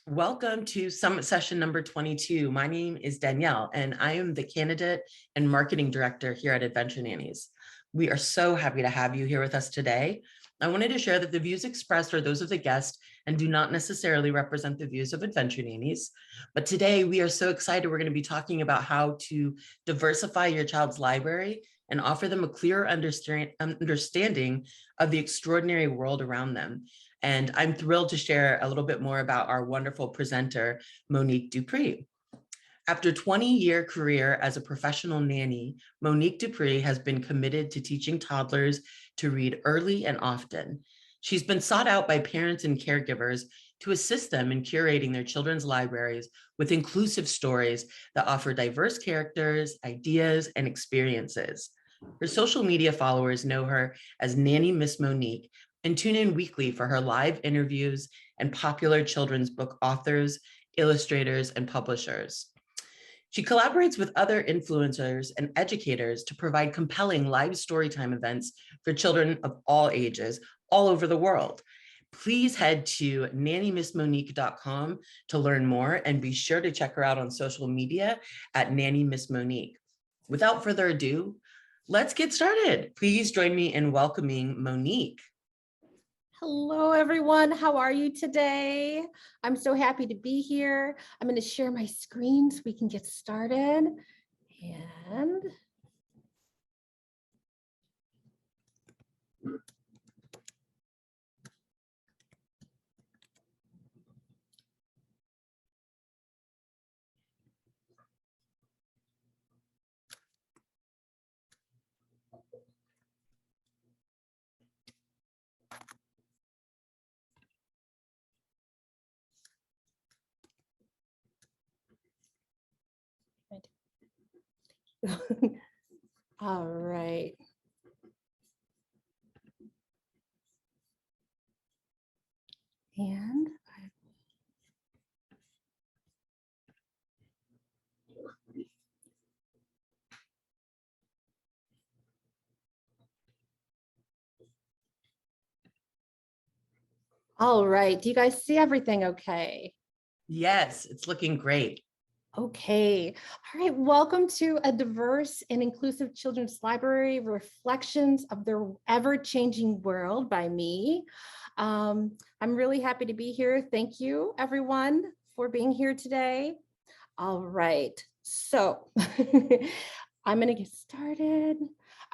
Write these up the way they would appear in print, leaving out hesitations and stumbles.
Welcome to Summit Session number 22. My name is Danielle, and I am the Candidate and Marketing Director here at Adventure Nannies. We are so happy to have you here with us today. I wanted to share that the views expressed are those of the guest and do not necessarily represent the views of Adventure Nannies. But today we are so excited. We're going to be talking about how to diversify your child's library and offer them a clearer understanding of the extraordinary world around them. And I'm thrilled to share a little bit more about our wonderful presenter, Monique Dupree. After a 20-year career as a professional nanny, Monique Dupree has been committed to teaching toddlers to read early and often. She's been sought out by parents and caregivers to assist them in curating their children's libraries with inclusive stories that offer diverse characters, ideas, and experiences. Her social media followers know her as Nanny Miss Monique, and tune in weekly for her live interviews and popular children's book authors, illustrators, and publishers. She collaborates with other influencers and educators to provide compelling live storytime events for children of all ages all over the world. Please head to nannymissmonique.com to learn more, and be sure to check her out on social media at Nanny Miss Monique. Without further ado, let's get started. Please join me in welcoming Monique. Hello, everyone. How are you today? I'm so happy to be here. I'm going to share my screen so we can get started. And all right. And all right. Do you guys see everything okay? Yes, it's looking great. Okay. All right. Welcome to a diverse and inclusive children's library, Reflections of their Ever-Changing World by me. I'm really happy to be here. Thank you, everyone, for being here today. All right. So I'm going to get started.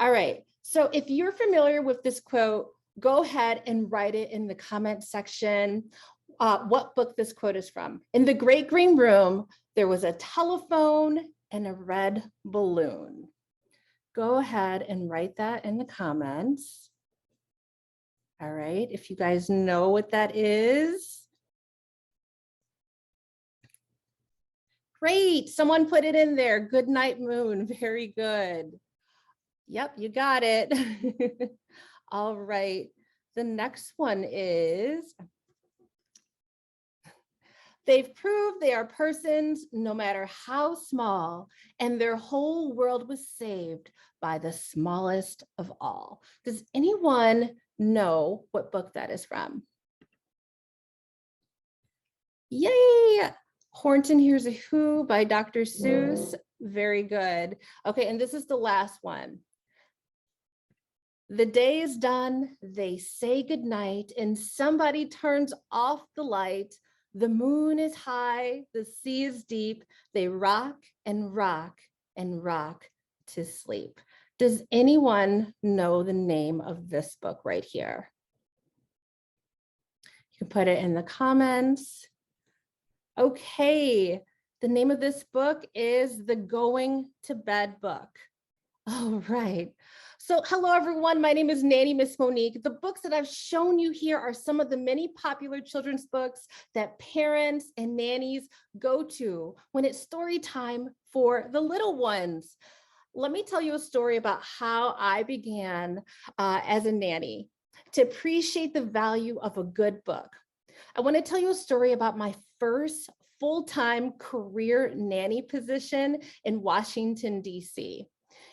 All right. So if you're familiar with this quote, go ahead and write it in the comment section. What book this quote is from. In the Great Green Room, there was a telephone and a red balloon. Go ahead and write that in the comments. All right, if you guys know what that is. Great, someone put it in there. Good night, moon, very good. Yep, you got it. All right, the next one is, they've proved they are persons no matter how small, and their whole world was saved by the smallest of all. Does anyone know what book that is from? Yay! Horton Hears a Who by Dr. Seuss. Very good. Okay, and this is the last one. The day is done, they say goodnight, and somebody turns off the light. The moon is high, the sea is deep. They rock and rock and rock to sleep. Does anyone know the name of this book right here? You can put it in the comments. Okay, the name of this book is The Going to Bed Book. All right. So hello, everyone. My name is Nanny Miss Monique. The books that I've shown you here are some of the many popular children's books that parents and nannies go to when it's story time for the little ones. Let me tell you a story about how I began as a nanny to appreciate the value of a good book. I want to tell you a story about my first full-time career nanny position in Washington, D.C.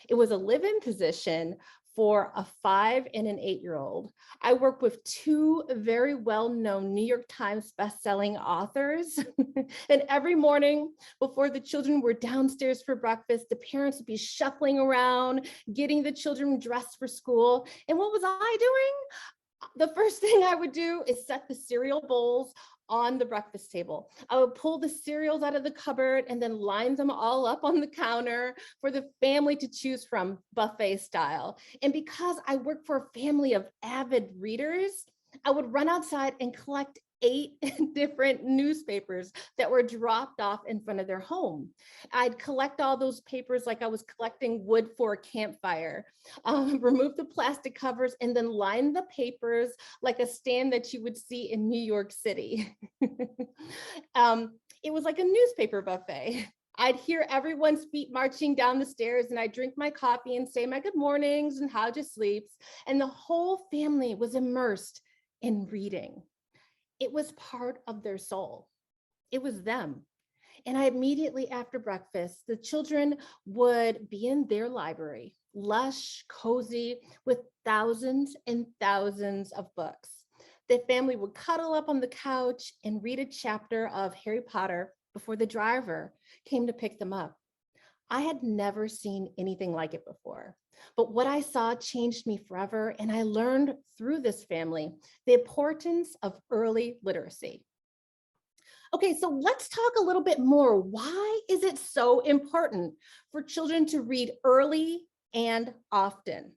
It was a live-in position for a 5 and an 8-year-old. I work with 2 very well-known New York Times bestselling authors. And every morning before the children were downstairs for breakfast, the parents would be shuffling around, getting the children dressed for school. And what was I doing? The first thing I would do is set the cereal bowls on the breakfast table. I would pull the cereals out of the cupboard and then line them all up on the counter for the family to choose from, buffet style. And because I work for a family of avid readers, I would run outside and collect 8 different newspapers that were dropped off in front of their home. I'd collect all those papers like I was collecting wood for a campfire, remove the plastic covers, and then line the papers like a stand that you would see in New York City. It was like a newspaper buffet. I'd hear everyone's feet marching down the stairs, and I'd drink my coffee and say my good mornings and how to sleeps. And the whole family was immersed in reading. It was part of their soul. It was them. And I immediately after breakfast, the children would be in their library, lush, cozy, with thousands and thousands of books. The family would cuddle up on the couch and read a chapter of Harry Potter before the driver came to pick them up. I had never seen anything like it before, but what I saw changed me forever, and I learned through this family the importance of early literacy. Okay, so let's talk a little bit more. Why is it so important for children to read early and often?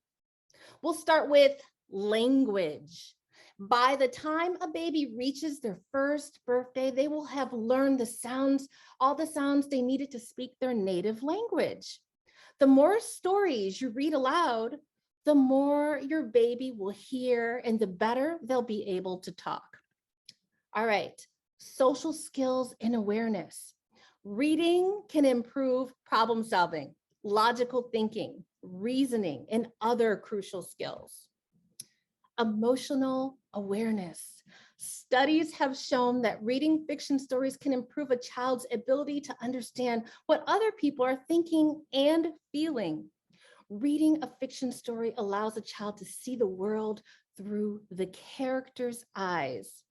We'll start with language. By the time a baby reaches their first birthday, they will have learned the sounds, all the sounds they needed to speak their native language. The more stories you read aloud, the more your baby will hear and the better they'll be able to talk. All right, social skills and awareness. Reading can improve problem solving, logical thinking, reasoning, and other crucial skills. Emotional awareness. Studies have shown that reading fiction stories can improve a child's ability to understand what other people are thinking and feeling. Reading a fiction story allows a child to see the world through the character's eyes.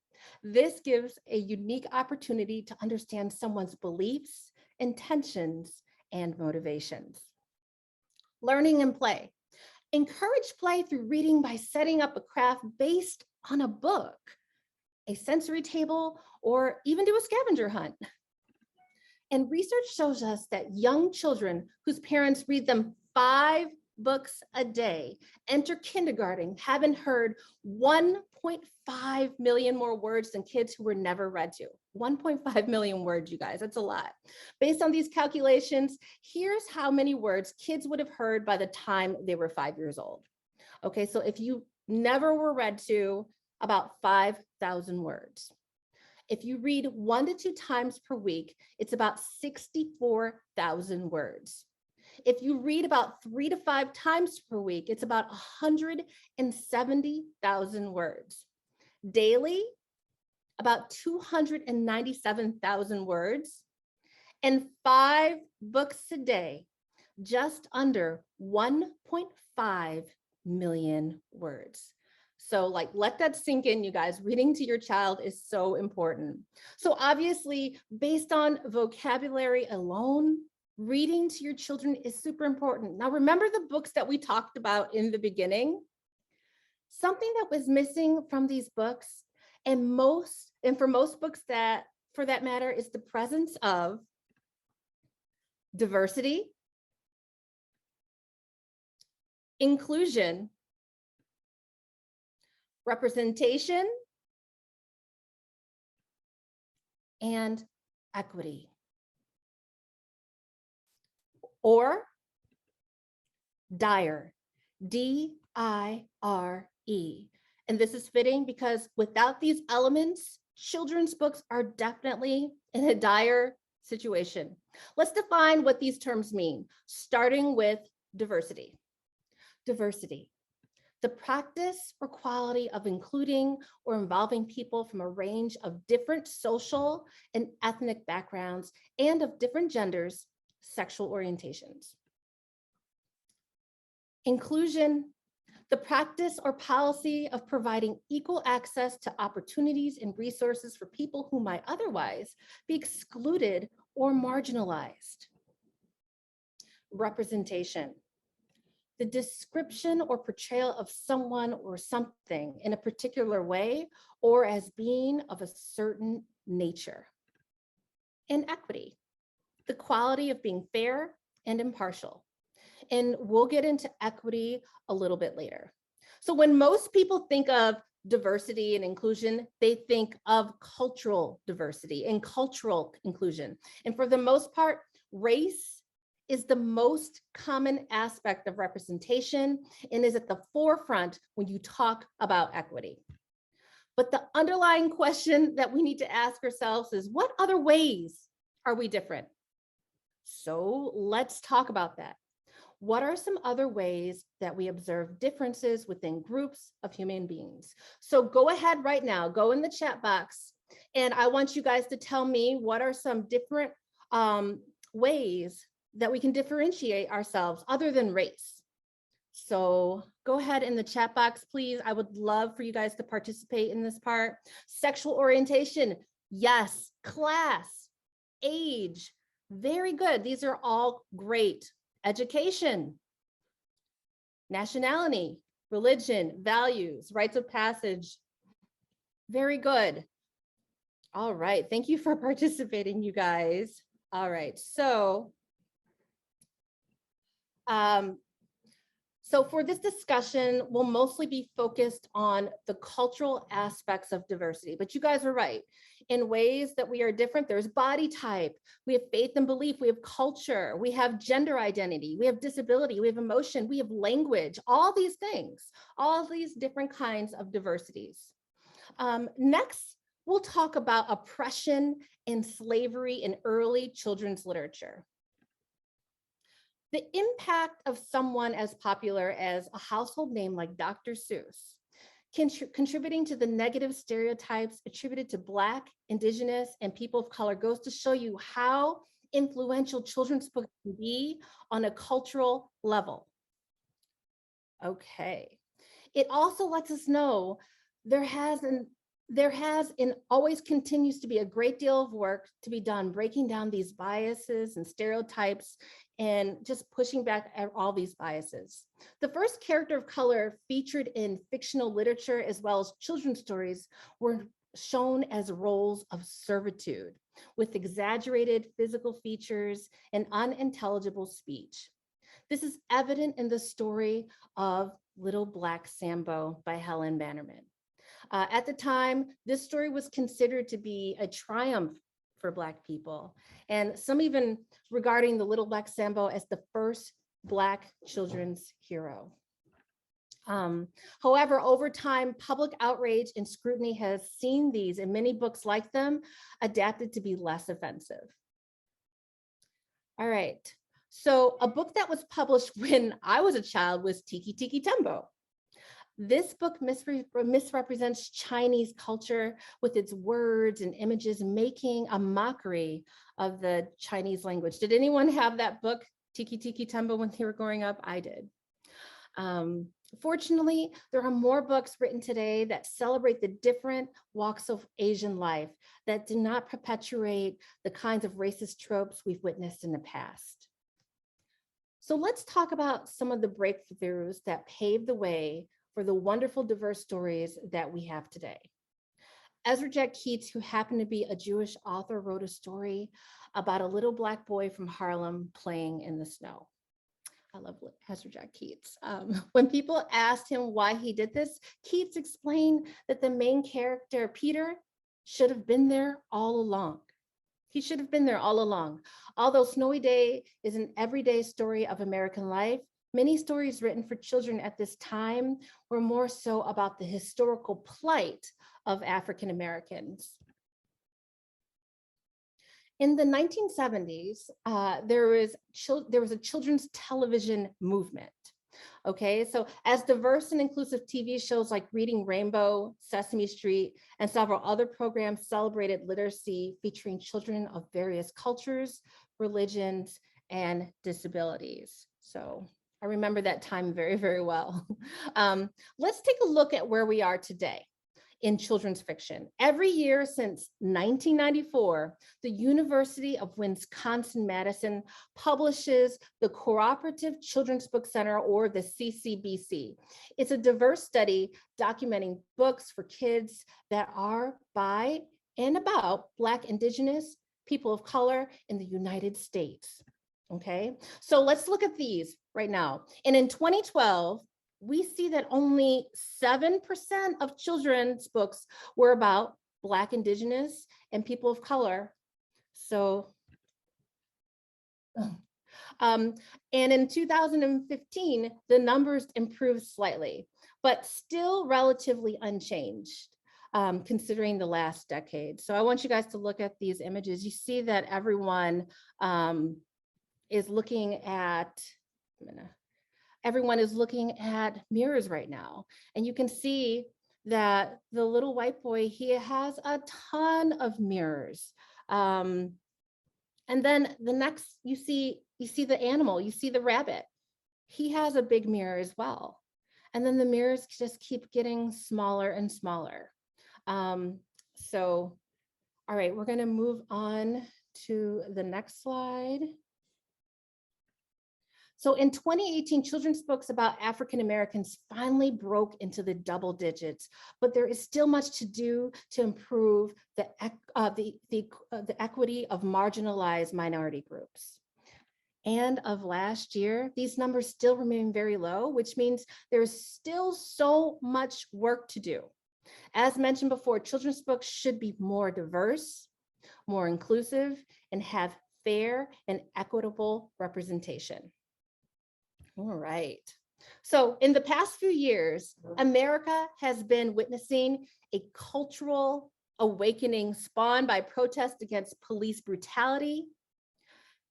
This gives a unique opportunity to understand someone's beliefs, intentions, and motivations. Learning and play. Encourage play through reading by setting up a craft based on a book, a sensory table, or even do a scavenger hunt. And research shows us that young children whose parents read them 5 books a day enter kindergarten having heard 1.5 million more words than kids who were never read to. 1.5 million words, you guys, that's a lot. Based on these calculations, here's how many words kids would have heard by the time they were 5 years old. Okay, so if you never were read to, about 5,000 words. If you read 1 to 2 times per week, it's about 64,000 words. If you read about 3 to 5 times per week, it's about 170,000 words. Daily, about 297,000 words. And 5 books a day, just under 1.5 million words. So like, let that sink in, you guys. Reading to your child is so important. So obviously, based on vocabulary alone, reading to your children is super important. Now, remember the books that we talked about in the beginning? Something that was missing from these books, and for most books that, for that matter, is the presence of diversity, inclusion, representation, and equity. Or D.I.R.E, D-I-R-E. And this is fitting because without these elements, children's books are definitely in a dire situation. Let's define what these terms mean, starting with diversity. Diversity, the practice or quality of including or involving people from a range of different social and ethnic backgrounds and of different genders, sexual orientations. Inclusion The practice or policy of providing equal access to opportunities and resources for people who might otherwise be excluded or marginalized. Representation. The description or portrayal of someone or something in a particular way or as being of a certain nature. And equity. The quality of being fair and impartial. And we'll get into equity a little bit later. So when most people think of diversity and inclusion, they think of cultural diversity and cultural inclusion. And for the most part, race is the most common aspect of representation and is at the forefront when you talk about equity. But the underlying question that we need to ask ourselves is, what other ways are we different? So let's talk about that. What are some other ways that we observe differences within groups of human beings? So go ahead right now, go in the chat box, and I want you guys to tell me what are some different ways that we can differentiate ourselves other than race. So go ahead in the chat box, please. I would love for you guys to participate in this part. Sexual orientation, yes. Class, age, very good. These are all great. Education, nationality, religion, values, rites of passage. Very good. All right. Thank you for participating, you guys. All right. So for this discussion, we'll mostly be focused on the cultural aspects of diversity, but you guys are right. In ways that we are different, there's body type, we have faith and belief, we have culture, we have gender identity, we have disability, we have emotion, we have language, all these things, all these different kinds of diversities. Next, we'll talk about oppression and slavery in early children's literature. The impact of someone as popular as a household name like Dr. Seuss, contributing to the negative stereotypes attributed to Black, Indigenous, and people of color goes to show you how influential children's books can be on a cultural level. Okay. It also lets us know there has and always continues to be a great deal of work to be done breaking down these biases and stereotypes and just pushing back at all these biases. The first character of color featured in fictional literature as well as children's stories were shown as roles of servitude with exaggerated physical features and unintelligible speech. This is evident in the story of Little Black Sambo by Helen Bannerman. At the time, this story was considered to be a triumph for Black people, and some even regarding the Little Black Sambo as the first Black children's hero. However, over time, public outrage and scrutiny has seen these and many books like them adapted to be less offensive. All right, so a book that was published when I was a child was Tiki Tiki Tumbo. This book misrepresents Chinese culture with its words and images, making a mockery of the Chinese language. Did anyone have that book, Tiki Tiki Tumbo, when they were growing up? I did. Fortunately, there are more books written today that celebrate the different walks of Asian life that do not perpetuate the kinds of racist tropes we've witnessed in the past. So let's talk about some of the breakthroughs that paved the way for the wonderful diverse stories that we have today. Ezra Jack Keats, who happened to be a Jewish author, wrote a story about a little Black boy from Harlem playing in the snow. I love Ezra Jack Keats. When people asked him why he did this, Keats explained that the main character, Peter, should have been there all along. He should have been there all along. Although Snowy Day is an everyday story of American life, many stories written for children at this time were more so about the historical plight of African Americans. In the 1970s, there was a children's television movement. Okay, so as diverse and inclusive TV shows like Reading Rainbow, Sesame Street, and several other programs celebrated literacy featuring children of various cultures, religions, and disabilities. So I remember that time very, very well. Let's take a look at where we are today in children's fiction. Every year since 1994, the University of Wisconsin-Madison publishes the Cooperative Children's Book Center, or the CCBC. It's a diverse study documenting books for kids that are by and about Black, Indigenous, people of color in the United States. Okay, so let's look at these right now. And in 2012, we see that only 7% of children's books were about Black, Indigenous, and people of color. So, and in 2015, the numbers improved slightly, but still relatively unchanged, considering the last decade. So I want you guys to look at these images. You see that everyone is looking at, everyone is looking at mirrors right now. And you can see that the little white boy, he has a ton of mirrors. And then the next, you see the animal, you see the rabbit. He has a big mirror as well. And then the mirrors just keep getting smaller and smaller. So, all right, we're gonna move on to the next slide. So in 2018, children's books about African Americans finally broke into the double digits, but there is still much to do to improve the equity of marginalized minority groups. And of last year, these numbers still remain very low, which means there's still so much work to do. As mentioned before, children's books should be more diverse, more inclusive, and have fair and equitable representation. All right. So in the past few years, America has been witnessing a cultural awakening spawned by protests against police brutality,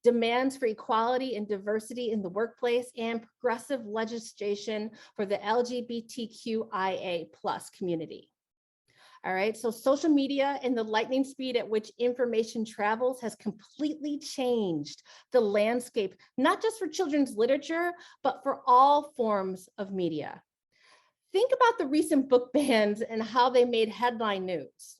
demands for equality and diversity in the workplace, and progressive legislation for the LGBTQIA+ community. All right, so social media and the lightning speed at which information travels has completely changed the landscape, not just for children's literature, but for all forms of media. Think about the recent book bans and how they made headline news.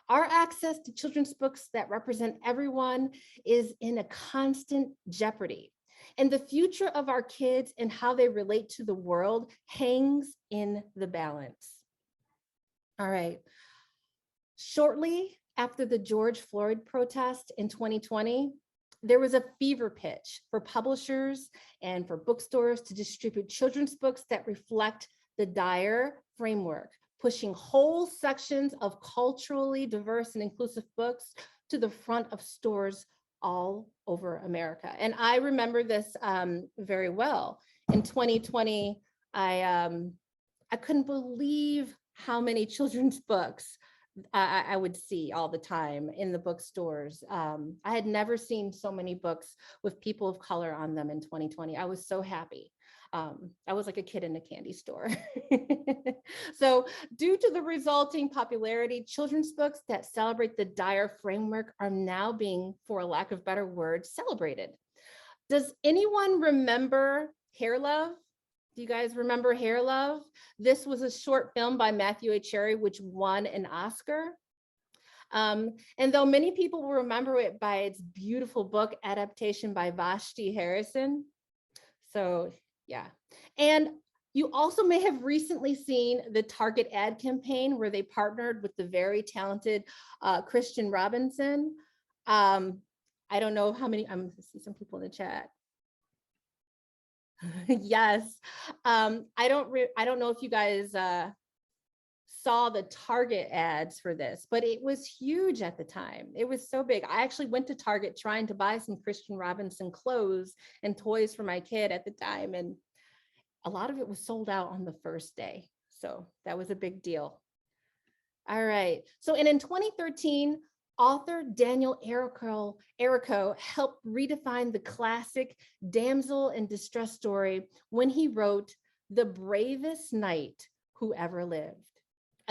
Our access to children's books that represent everyone is in a constant jeopardy. And the future of our kids and how they relate to the world hangs in the balance. All right. Shortly after the George Floyd protest in 2020, there was a fever pitch for publishers and for bookstores to distribute children's books that reflect the D.I.R.E framework, pushing whole sections of culturally diverse and inclusive books to the front of stores all over America. And I remember this very well. In 2020, I couldn't believe how many children's books I would see all the time in the bookstores. I had never seen so many books with people of color on them in 2020. I was so happy. I was like a kid in a candy store. So due to the resulting popularity, children's books that celebrate the D.I.R.E framework are now being, for a lack of better word, celebrated. Does anyone remember Hair Love? Do you guys remember Hair Love? This was a short film by Matthew A. Cherry, which won an Oscar. And though many people will remember it by its beautiful book adaptation by Vashti Harrison. So yeah. And you also may have recently seen the Target ad campaign where they partnered with the very talented Christian Robinson. I don't know how many, I'm gonna see some people in the chat. Yes. I don't know if you guys saw the Target ads for this, but it was huge at the time. It was so big. I actually went to Target trying to buy some Christian Robinson clothes and toys for my kid at the time. And a lot of it was sold out on the first day. So that was a big deal. All right. So, and in 2013, author Daniel 𝘮𝐻𝑂 helped redefine the classic damsel in distress story when he wrote The Bravest Knight Who Ever Lived,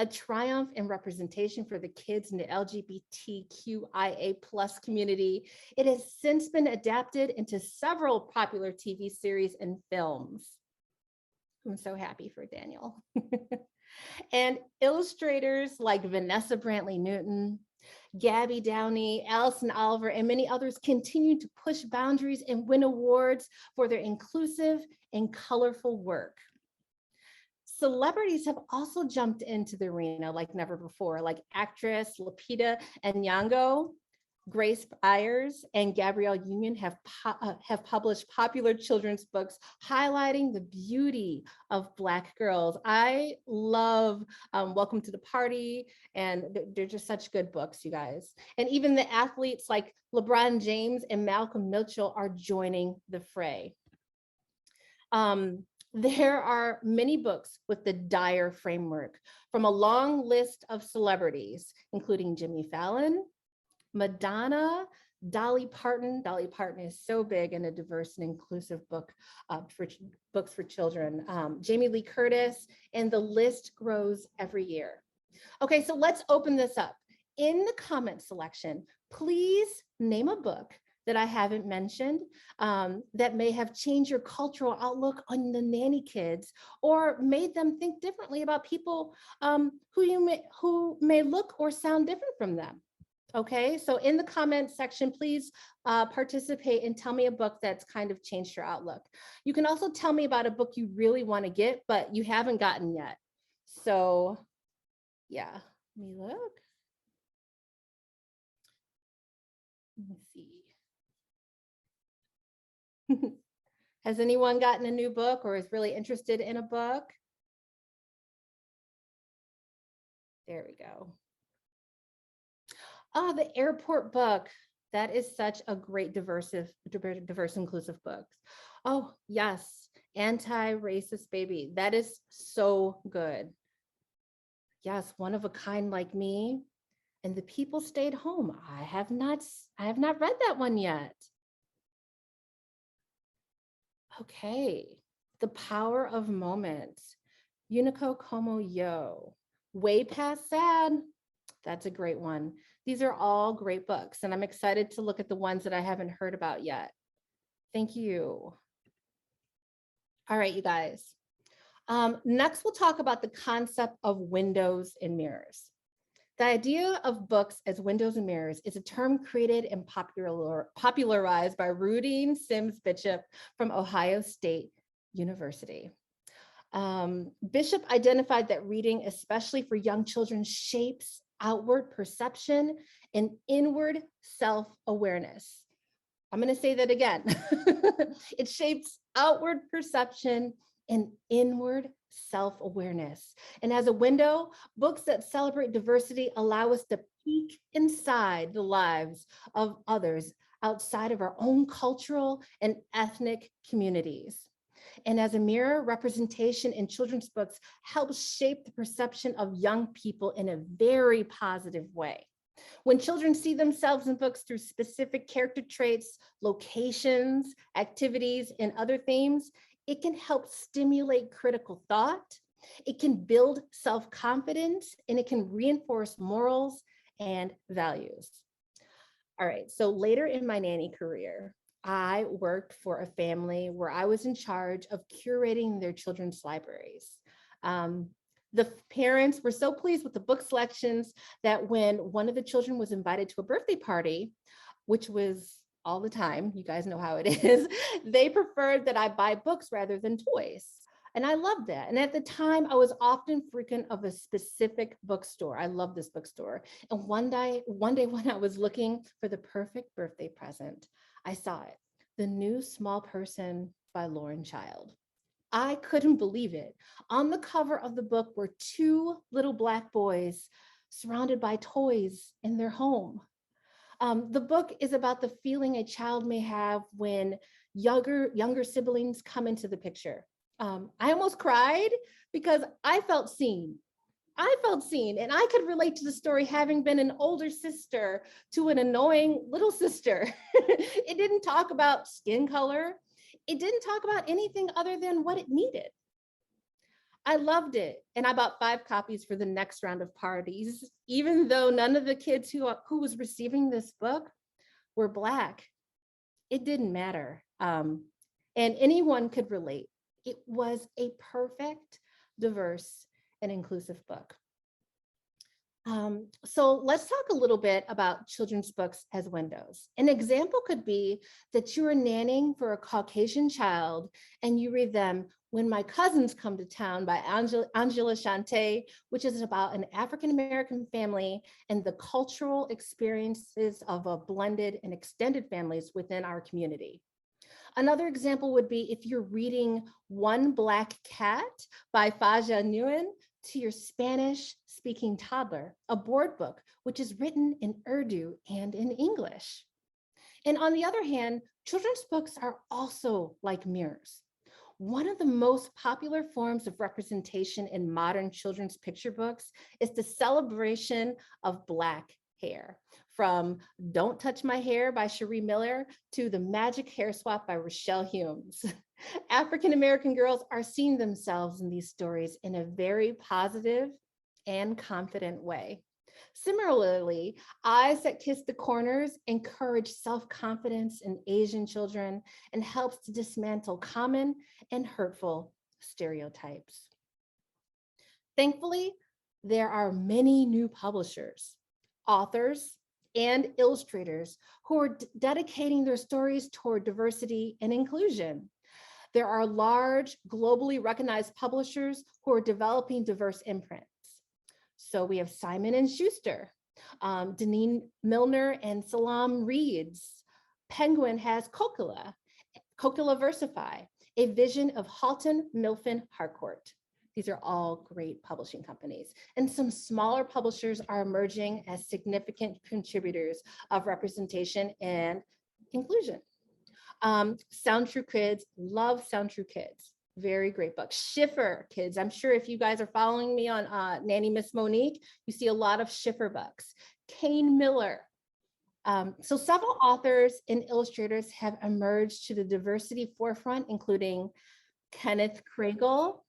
a triumph in representation for the kids in the LGBTQIA+ community. It has since been adapted into several popular TV series and films. I'm so happy for Daniel. And illustrators like Vanessa Brantley Newton, Gabby Downey, Allison Oliver, and many others continue to push boundaries and win awards for their inclusive and colorful work. Celebrities have also jumped into the arena like never before, like actress Lupita Nyong'o, Grace Byers, and Gabrielle Union have published popular children's books highlighting the beauty of Black girls. I love Welcome to the Party, and they're just such good books, you guys. And even the athletes like LeBron James and Malcolm Mitchell are joining the fray. There are many books with the D.I.R.E framework from a long list of celebrities, including Jimmy Fallon, Madonna, Dolly Parton. Dolly Parton is so big in a diverse and inclusive book for books for children. Jamie Lee Curtis, and the list grows every year. Okay, so let's open this up. In the comment selection, please name a book that I haven't mentioned that may have changed your cultural outlook on the nanny kids or made them think differently about people who may look or sound different from them. Okay, so in the comment section, please participate and tell me a book that's kind of changed your outlook. You can also tell me about a book you really want to get, but you haven't gotten yet. So yeah, let me look. Let me see. Has anyone gotten a new book or is really interested in a book? There we go. Oh, the airport book. That is such a great diverse, inclusive book. Oh, yes. Anti-racist baby. That is so good. Yes, One of a Kind Like Me. And The People Stayed Home. I have not read that one yet. Okay. The Power of Moments. 𝘤𝐸𝐬𝐿. Way Past Sad. That's a great one. These are all great books, and I'm excited to look at the ones that I haven't heard about yet. Thank you. All right, you guys. Next, we'll talk about the concept of windows and mirrors. The idea of books as windows and mirrors is a term created and popularized by Rudine Sims Bishop from Ohio State University. Bishop identified that reading, especially for young children, shapes outward perception and inward self-awareness. I'm going to say that again. It shapes outward perception and inward self-awareness. And as a window, books that celebrate diversity allow us to peek inside the lives of others outside of our own cultural and ethnic communities. And as a mirror, representation in children's books helps shape the perception of young people in a very positive way. When children see themselves in books through specific character traits, locations, activities, and other themes, it can help stimulate critical thought, it can build self-confidence, and it can reinforce morals and values. All right, so later in my nanny career, I worked for a family where I was in charge of curating their children's libraries. The parents were so pleased with the book selections that when one of the children was invited to a birthday party, which was all the time, you guys know how it is, they preferred that I buy books rather than toys. And I loved that. And at the time, I was often frequent of a specific bookstore. I love this bookstore. And one day when I was looking for the perfect birthday present, I saw it, The New Small Person by Lauren Child. I couldn't believe it. On the cover of the book were two little Black boys surrounded by toys in their home. The book is about the feeling a child may have when younger siblings come into the picture. I almost cried because I felt seen. And I could relate to the story having been an older sister to an annoying little sister. It didn't talk about skin color. It didn't talk about anything other than what it needed. I loved it. And I bought 5 copies for the next round of parties, even though none of the kids who was receiving this book were Black. It didn't matter. And anyone could relate. It was a perfect, diverse, and inclusive book. So let's talk a little bit about children's books as windows. An example could be that you are nannying for a Caucasian child and you read them When My Cousins Come to Town by Angela Shante, which is about an African-American family and the cultural experiences of a blended and extended families within our community. Another example would be if you're reading One Black Cat by 𝘰𝘯𝑦𝑎 Nguyen to your Spanish-speaking toddler, a board book, which is written in Urdu and in English. And on the other hand, children's books are also like mirrors. One of the most popular forms of representation in modern children's picture books is the celebration of Black hair, from Don't Touch My Hair by Cherie Miller to The Magic Hair Swap by Rochelle Humes. African-American girls are seeing themselves in these stories in a very positive and confident way. Similarly, Eyes That Kiss the Corners encourage self-confidence in Asian children and helps to dismantle common and hurtful stereotypes. Thankfully, there are many new publishers, authors, and illustrators who are dedicating their stories toward diversity and inclusion. There are large, globally recognized publishers who are developing diverse imprints. So we have Simon & Schuster, Deneen Milner and Salam Reeds. Penguin has 𝘞𝑗𝑗𝑙𝑎 Versify, a vision of Halton Milfin Harcourt. These are all great publishing companies. And some smaller publishers are emerging as significant contributors of representation and inclusion. Sound True Kids, love Sound True Kids. Very great book. Schiffer Kids. I'm sure if you guys are following me on Nanny Miss Monique, you see a lot of Schiffer books. Kane Miller. So several authors and illustrators have emerged to the diversity forefront, including Kenneth Kragle,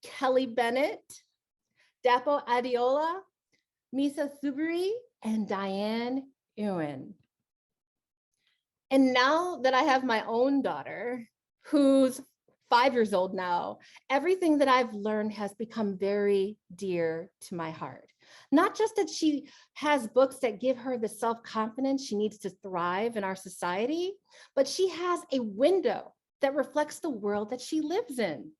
Kelly Bennett, Dapo Adiola, Misa Subiri, and Diane Ewan. And now that I have my own daughter, who's 5 years old now, everything that I've learned has become very dear to my heart. Not just that she has books that give her the self-confidence she needs to thrive in our society, but she has a window that reflects the world that she lives in.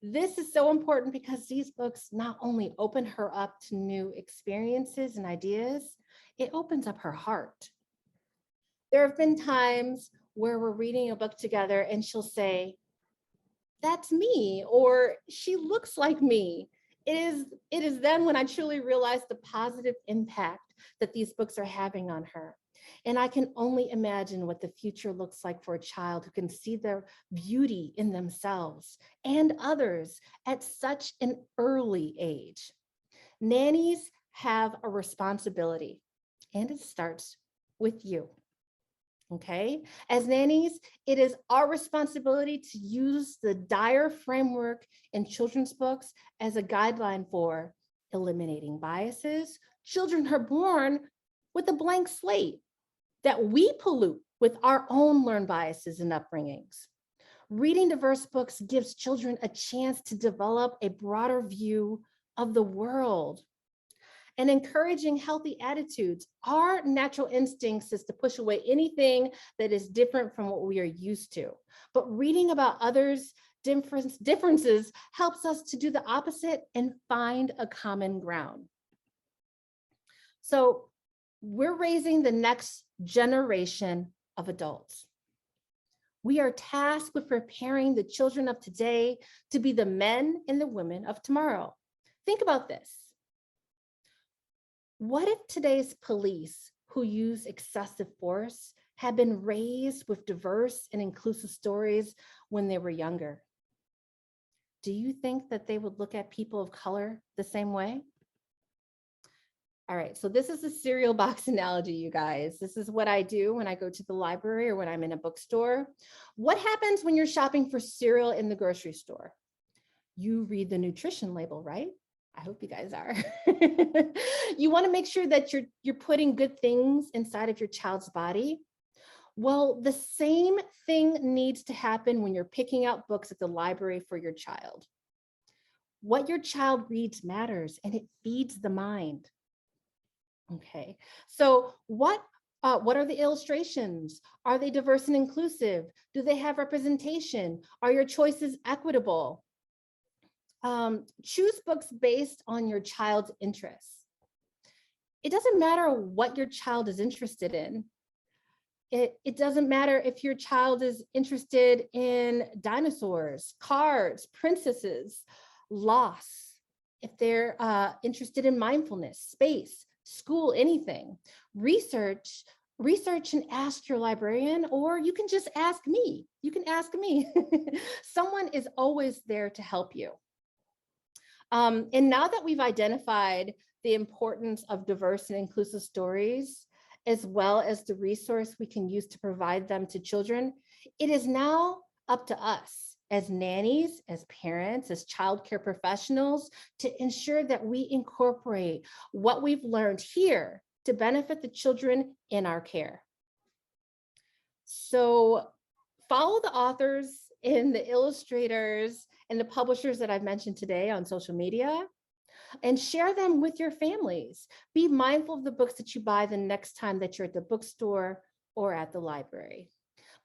This is so important because these books not only open her up to new experiences and ideas, it opens up her heart. There have been times where we're reading a book together and she'll say, "That's me," or "She looks like me." It is then when I truly realize the positive impact that these books are having on her. And I can only imagine what the future looks like for a child who can see their beauty in themselves and others at such an early age. Nannies have a responsibility, and it starts with you. Okay, as nannies, it is our responsibility to use the D.I.R.E framework in children's books as a guideline for eliminating biases. Children are born with a blank slate that we pollute with our own learned biases and upbringings. Reading diverse books gives children a chance to develop a broader view of the world. And encouraging healthy attitudes. Our natural instincts is to push away anything that is different from what we are used to. But reading about others' differences helps us to do the opposite and find a common ground. So we're raising the next generation of adults. We are tasked with preparing the children of today to be the men and the women of tomorrow. Think about this. What if today's police who use excessive force had been raised with diverse and inclusive stories when they were younger? Do you think that they would look at people of color the same way? All right, so this is a cereal box analogy, you guys. This is what I do when I go to the library or when I'm in a bookstore. What happens when you're shopping for cereal in the grocery store? you read the nutrition label, right? I hope you guys are. You want to make sure that you're putting good things inside of your child's body. Well, the same thing needs to happen when you're picking out books at the library for your child. What your child reads matters, and it feeds the mind. Okay, so what are the illustrations? Are they diverse and inclusive? Do they have representation? Are your choices equitable? Choose books based on your child's interests. It doesn't matter what your child is interested in. It doesn't matter if your child is interested in dinosaurs, cars, princesses, loss, if they're interested in mindfulness, space, school, anything. Research and ask your librarian, or you can just ask me. You can ask me. Someone is always there to help you. And now that we've identified the importance of diverse and inclusive stories, as well as the resource we can use to provide them to children, it is now up to us as nannies, as parents, as childcare professionals to ensure that we incorporate what we've learned here to benefit the children in our care. So follow the authors and the illustrators and the publishers that I've mentioned today on social media, and share them with your families. Be mindful of the books that you buy the next time that you're at the bookstore or at the library.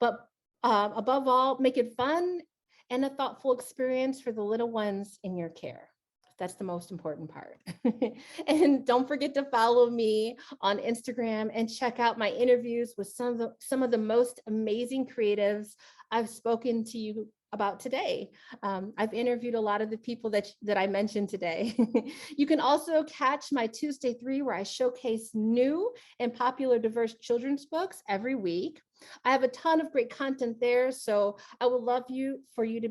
But above all, make it fun and a thoughtful experience for the little ones in your care. That's the most important part. And don't forget to follow me on Instagram and check out my interviews with some of the most amazing creatives I've spoken to you about today. I've interviewed a lot of the people that I mentioned today. You can also catch my Tuesday 3, where I showcase new and popular diverse children's books every week. I have a ton of great content there, so I would love for you to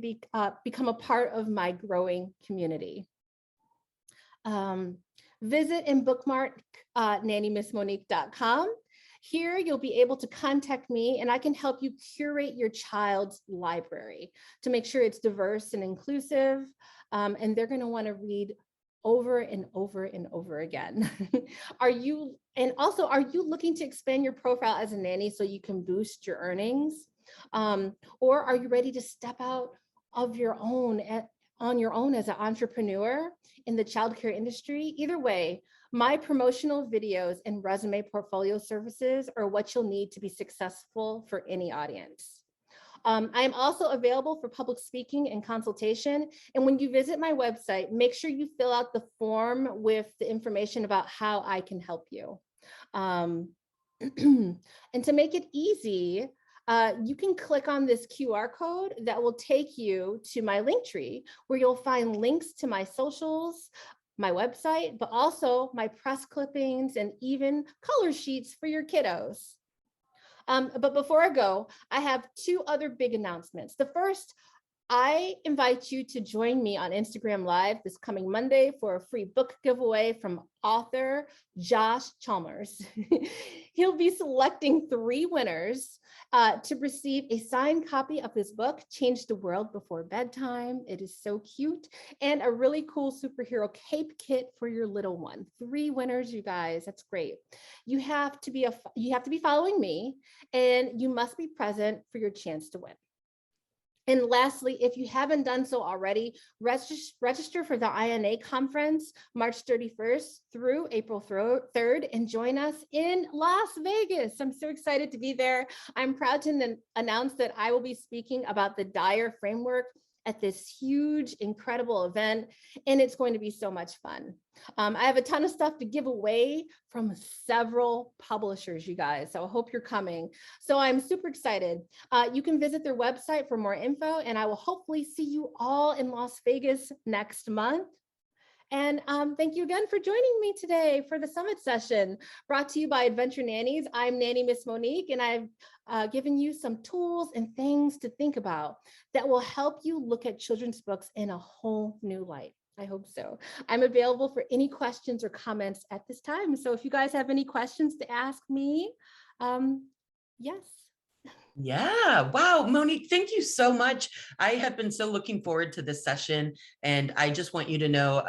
become a part of my growing community. Visit and bookmark nannymissmonique.com. Here, you'll be able to contact me, and I can help you curate your child's library to make sure it's diverse and inclusive, and they're going to want to read over and over and over again. Are you looking to expand your profile as a nanny so you can boost your earnings? Or are you ready to step out of your own on your own as an entrepreneur in the childcare industry? Either way, my promotional videos and resume portfolio services are what you'll need to be successful for any audience. I am also available for public speaking and consultation. And when you visit my website, make sure you fill out the form with the information about how I can help you. And to make it easy, you can click on this QR code that will take you to my Linktree, where you'll find links to my socials, my website, but also my press clippings and even color sheets for your kiddos. But before I go, I have 2 other big announcements. The first, I invite you to join me on Instagram Live this coming Monday for a free book giveaway from author Josh Chalmers. He'll be selecting 3 winners to receive a signed copy of his book, Change the World Before Bedtime. It is so cute. And a really cool superhero cape kit for your little one. 3 winners, you guys. That's great. You have to be following me, and you must be present for your chance to win. And lastly, if you haven't done so already, register for the INA conference, March 31st through April 3rd, and join us in Las Vegas. I'm so excited to be there. I'm proud to announce that I will be speaking about the D.I.R.E framework at this huge, incredible event, and it's going to be so much fun. I have a ton of stuff to give away from several publishers, you guys, so I hope you're coming. So I'm super excited. You can visit their website for more info, and I will hopefully see you all in Las Vegas next month. And thank you again for joining me today for the summit session brought to you by Adventure Nannies. I'm Nanny Miss Monique, and I've given you some tools and things to think about that will help you look at children's books in a whole new light. I hope so. I'm available for any questions or comments at this time. So if you guys have any questions to ask me, yes. Yeah. Wow. Monique, thank you so much. I have been so looking forward to this session. And I just want you to know,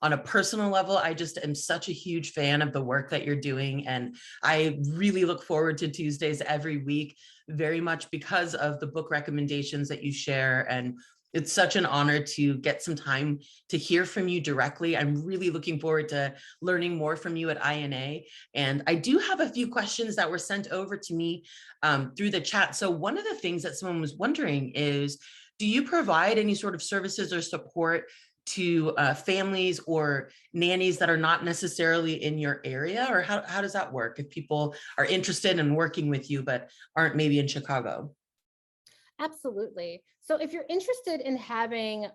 on a personal level, I just am such a huge fan of the work that you're doing. And I really look forward to Tuesdays every week, very much because of the book recommendations that you share. And it's such an honor to get some time to hear from you directly. I'm really looking forward to learning more from you at INA. And I do have a few questions that were sent over to me through the chat. So one of the things that someone was wondering is, do you provide any sort of services or support to families or nannies that are not necessarily in your area? Or how does that work if people are interested in working with you, but aren't maybe in Chicago? Absolutely. So if you're interested in having,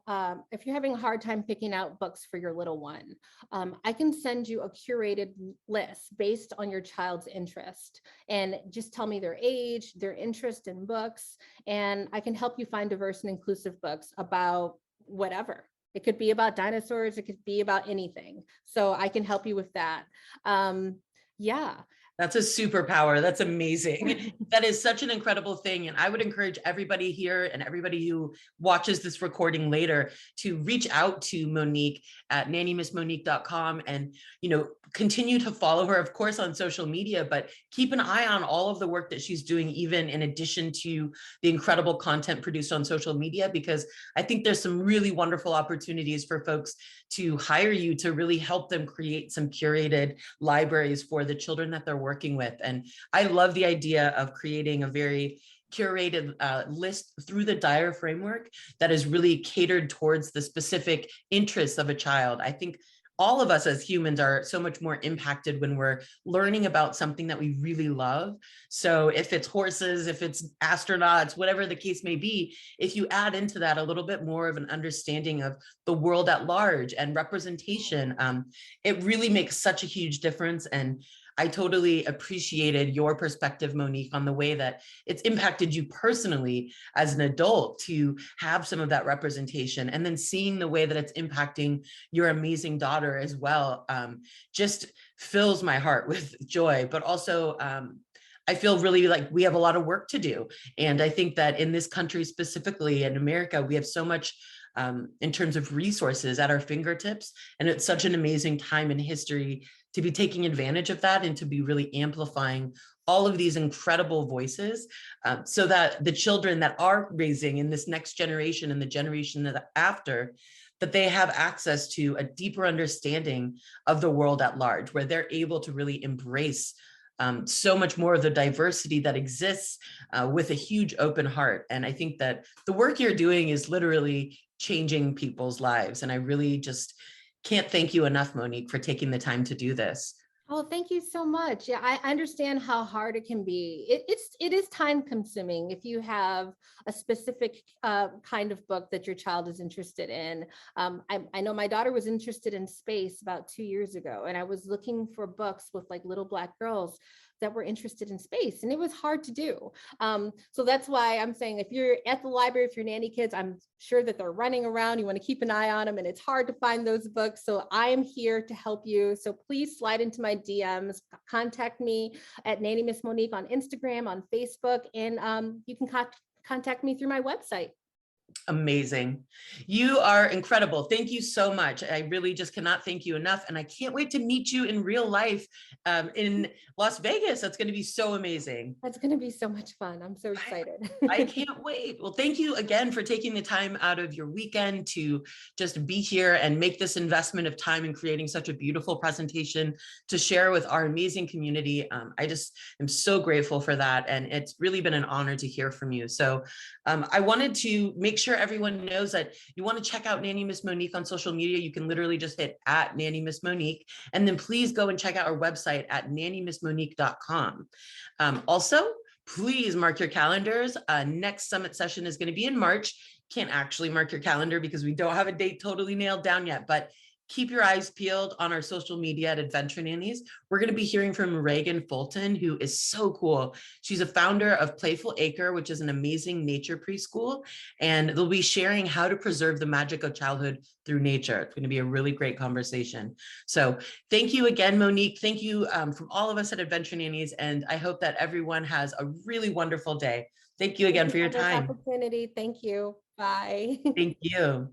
if you're having a hard time picking out books for your little one, I can send you a curated list based on your child's interest, and just tell me their age, their interest in books, and I can help you find diverse and inclusive books about whatever. It could be about dinosaurs, it could be about anything. So I can help you with that. Yeah. That's a superpower. That's amazing. That is such an incredible thing. And I would encourage everybody here and everybody who watches this recording later to reach out to Monique at nannymissmonique.com and, continue to follow her, of course, on social media, but keep an eye on all of the work that she's doing, even in addition to the incredible content produced on social media, because I think there's some really wonderful opportunities for folks to hire you to really help them create some curated libraries for the children that they're working with. And I love the idea of creating a very curated list through the D.I.R.E framework that is really catered towards the specific interests of a child. I think all of us as humans are so much more impacted when we're learning about something that we really love. So if it's horses, if it's astronauts, whatever the case may be, if you add into that a little bit more of an understanding of the world at large and representation, it really makes such a huge difference. And I totally appreciated your perspective, Monique, on the way that it's impacted you personally as an adult to have some of that representation, and then seeing the way that it's impacting your amazing daughter as well, just fills my heart with joy. But also, I feel really like we have a lot of work to do. And I think that in this country, specifically in America, we have so much in terms of resources at our fingertips. And it's such an amazing time in history to be taking advantage of that and to be really amplifying all of these incredible voices, so that the children that are raising in this next generation and the generation that after, that they have access to a deeper understanding of the world at large, where they're able to really embrace so much more of the diversity that exists with a huge open heart. And I think that the work you're doing is literally changing people's lives. And I really just can't thank you enough, Monique, for taking the time to do this. Oh, thank you so much. Yeah, I understand how hard it can be. It is time consuming if you have a specific kind of book that your child is interested in. I know my daughter was interested in space about 2 years ago, and I was looking for books with like little Black girls that were interested in space, and it was hard to do. So that's why I'm saying, if you're at the library, if you're nanny kids, I'm sure that they're running around. You want to keep an eye on them, and it's hard to find those books. So I am here to help you. So please slide into my DMs, contact me at Nanny Miss Monique on Instagram, on Facebook, and you can contact me through my website. Amazing. You are incredible. Thank you so much. I really just cannot thank you enough. And I can't wait to meet you in real life in Las Vegas. That's going to be so amazing. That's going to be so much fun. I'm so excited. I can't wait. Well, thank you again for taking the time out of your weekend to just be here and make this investment of time in creating such a beautiful presentation to share with our amazing community. I just am so grateful for that. And it's really been an honor to hear from you. So I wanted to make sure everyone knows that you want to check out Nanny Miss Monique on social media. You can literally just hit at Nanny Miss Monique, and then please go and check out our website at nannymissmonique.com. Also, please mark your calendars. Next summit session is going to be in March. Can't actually mark your calendar because we don't have a date totally nailed down yet, but keep your eyes peeled on our social media at Adventure Nannies. We're going to be hearing from Reagan Fulton, who is so cool. She's a founder of Playful Acre, which is an amazing nature preschool, and they'll be sharing how to preserve the magic of childhood through nature. It's going to be a really great conversation. So thank you again, Monique. Thank you from all of us at Adventure Nannies, and I hope that everyone has a really wonderful day. Thank you again you for your this time. opportunity. Thank you. Bye. Thank you.